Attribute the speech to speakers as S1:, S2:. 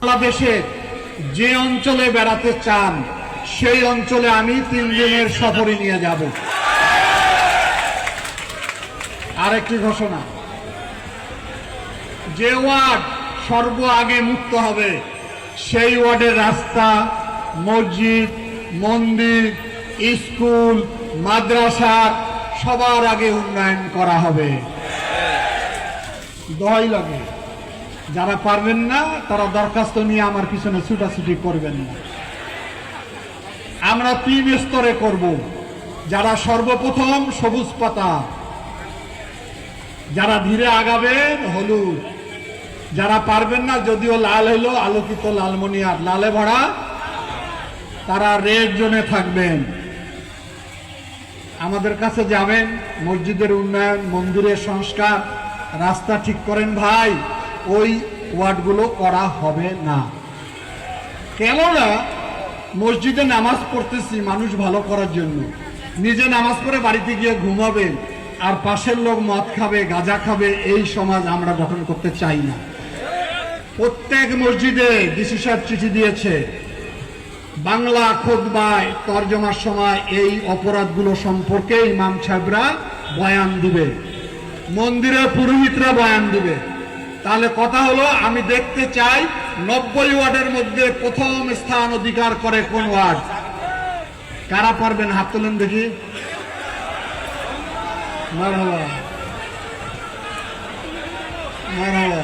S1: বাংলাদেশে যে অঞ্চলে বেড়াতে চান সেই অঞ্চলে আমি 3 দিনের সফরে নিয়ে যাব। আরেকটি ঘোষণা, যে ওয়ার্ড সর্ব আগে মুক্ত হবে সেই ওয়ার্ডের রাস্তা, মসজিদ, মন্দির, স্কুল, মাদ্রাসা সবার আগে উন্নয়ন করা হবে। দোহাই লাগে, যারা পারবেন না তারা দরখাস্ত নিয়ে আমার পিছনে ছুটাছুটি করবেন না। আমরা 3 স্তরে করব। যারা সর্বপ্রথম সবুজ পাতা, যারা ধীরে আগাবেন হলুদ, যারা পারবেন না যদিও লাল হলো আলোকিত লালমনিয়ার লালে ভরা তারা রেড জোনে থাকবেন। আমাদের কাছে যাবেন, মসজিদের উন্নয়ন, মন্দিরের সংস্কার, রাস্তা ঠিক করেন ভাই, ওই ওয়ার্ডগুলো করা হবে না। কেননা মসজিদে নামাজ পড়তেছি মানুষ ভালো করার জন্য, নিজে নামাজ পড়ে বাড়িতে গিয়ে ঘুমাবেন আর পাশের লোক মদ খাবে, গাঁজা খাবে, এই সমাজ আমরা গঠন করতে চাই না। প্রত্যেক মসজিদে ডিসি সাহেব চিঠি দিয়েছে, বাংলা খুতবায় তরজমার সময় এই অপরাধগুলো সম্পর্কে ইমাম সাহেবরা বয়ান দিবে, মন্দিরের পুরোহিতরা বয়ান দিবে। তাহলে কথা হলো, আমি দেখতে চাই 90 ওয়ার্ডের মধ্যে প্রথম স্থান অধিকার করে কোন ওয়ার্ড। কারা পারবেন হাত তোলেন দেখি। মারহাবা মারহাবা।